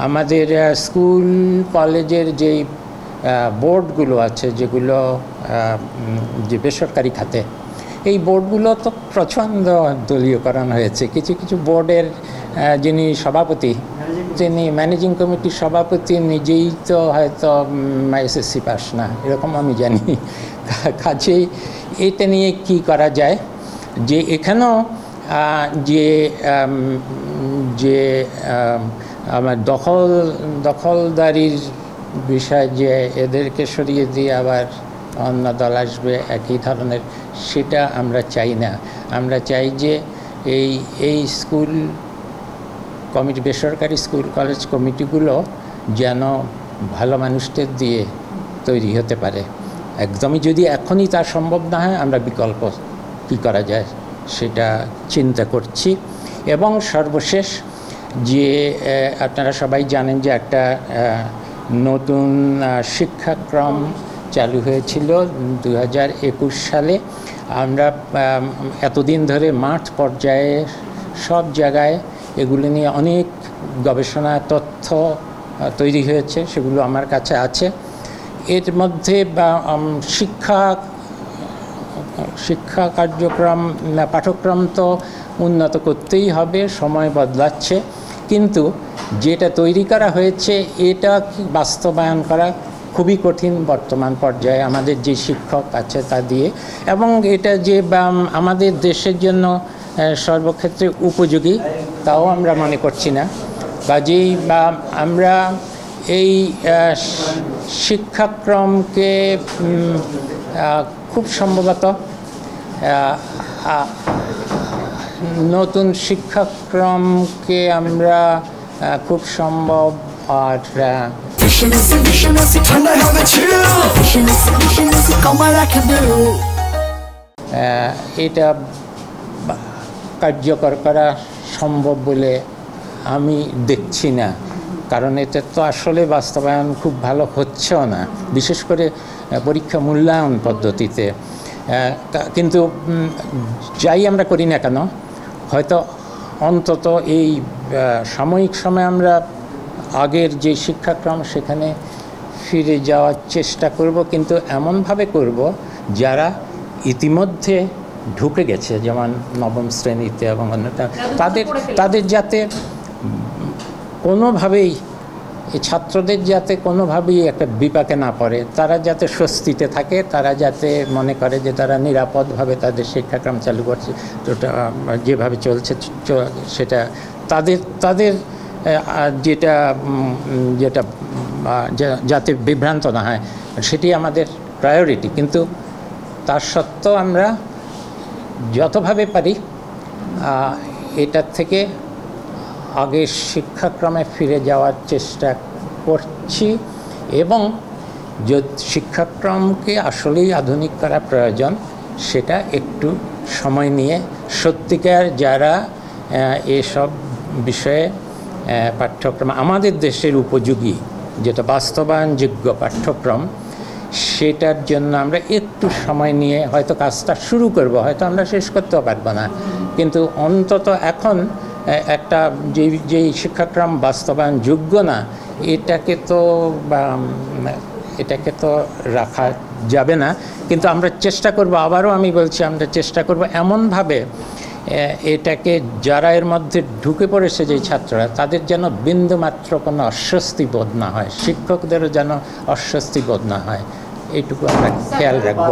আমাদের স্কুল কলেজের যেই বোর্ডগুলো আছে, যেগুলো যে বেসরকারি খাতে, এই বোর্ডগুলো তো প্রচণ্ড দলীয়করণ হয়েছে। কিছু কিছু বোর্ডের যিনি সভাপতি, তিনি ম্যানেজিং কমিটির সভাপতি নিজেই তো হয়তো এসএসসি পাস না, এরকম আমি জানি। কাজেই এটা নিয়ে কি করা যায়, যে এখানেও যে যে আমার দখলদারির বিষয়, যে এদেরকে সরিয়ে দিয়ে আবার অন্য দল আসবে একই ধরনের, সেটা আমরা চাই না। আমরা চাই যে এই স্কুল কমিটি, বেসরকারি স্কুল কলেজ কমিটিগুলো যেন ভালো মানুষদের দিয়ে তৈরি হতে পারে। একদমই যদি এখনই তা সম্ভব না হয়, আমরা বিকল্প কী করা যায় সেটা চিন্তা করছি। এবং সর্বশেষ, যে আপনারা সবাই জানেন যে একটা নতুন শিক্ষাক্রম চালু হয়েছিল 2021 সালে। আমরা এতদিন ধরে মাঠ পর্যায়ে সব জায়গায় এগুলো নিয়ে অনেক গবেষণা তথ্য তৈরি হয়েছে, সেগুলো আমার কাছে আছে। এর মধ্যে শিক্ষা কার্যক্রম, পাঠ্যক্রম তো উন্নত করতেই হবে, সময় বদলাচ্ছে, কিন্তু যেটা তৈরি করা হয়েছে এটা বাস্তবায়ন করা খুবই কঠিন বর্তমান পর্যায়ে আমাদের যে শিক্ষক আছে তা দিয়ে। এবং এটা যে আমাদের দেশের জন্য সর্বক্ষেত্রে উপযোগী তাও আমরা মনে করছি না। কাজেই আমরা এই শিক্ষাক্রমকে খুব সম্ভবত নতুন শিক্ষাক্রমকে আমরা খুব সম্ভব আর এটা কার্যকর করা সম্ভব বলে আমি দেখছি না, কারণ এটা তো আসলে বাস্তবায়ন খুব ভালো হচ্ছেও না, বিশেষ করে পরীক্ষা মূল্যায়ন পদ্ধতিতে। কিন্তু যাই আমরা করি না কেন, হয়তো অন্তত এই সাময়িক সময়ে আমরা আগের যে শিক্ষাক্রম সেখানে ফিরে যাওয়ার চেষ্টা করব, কিন্তু এমনভাবে করব যারা ইতিমধ্যে ঢুকে গেছে, যেমন নবম শ্রেণীতে এবং অন্যটা, তাদের যাতে কোনোভাবেই, এই ছাত্রদের যাতে কোনোভাবেই একটা বিপাকে না পড়ে, তারা যাতে স্বস্তিতে থাকে, তারা যাতে মনে করে যে তারা নিরাপদভাবে তাদের শিক্ষাক্রম চালু করছে, যেভাবে চলছে সেটা তাদের যেটা যাতে বিভ্রান্ত না হয়, সেটি আমাদের প্রায়োরিটি। কিন্তু তার সত্ত্বেও আমরা যতভাবে পারি এটার থেকে আগের শিক্ষাক্রমে ফিরে যাওয়ার চেষ্টা করছি। এবং শিক্ষাক্রমকে আসলেই আধুনিক করা প্রয়োজন, সেটা একটু সময় নিয়ে সত্যিকার যারা এসব বিষয়ে পাঠ্যক্রম আমাদের দেশের উপযোগী, যেটা বাস্তবায়নযোগ্য পাঠ্যক্রম, সেটার জন্য আমরা একটু সময় নিয়ে হয়তো কাজটা শুরু করব, হয়তো আমরা শেষ করতেও পারবো না, কিন্তু অন্তত এখন একটা যেই শিক্ষাক্রম বাস্তবায়নযোগ্য না, এটাকে তো রাখা যাবে না। কিন্তু আমরা চেষ্টা করব, আবারও আমি বলছি, আমরা চেষ্টা করব এমনভাবে এটাকে, যারা এর মধ্যে ঢুকে পড়েছে যে ছাত্ররা, তাদের যেন বিন্দুমাত্র কোনো অস্বস্তি বোধ না হয়, শিক্ষকদেরও যেন অস্বস্তি বোধ না হয়, এইটুকু আমরা খেয়াল রাখব।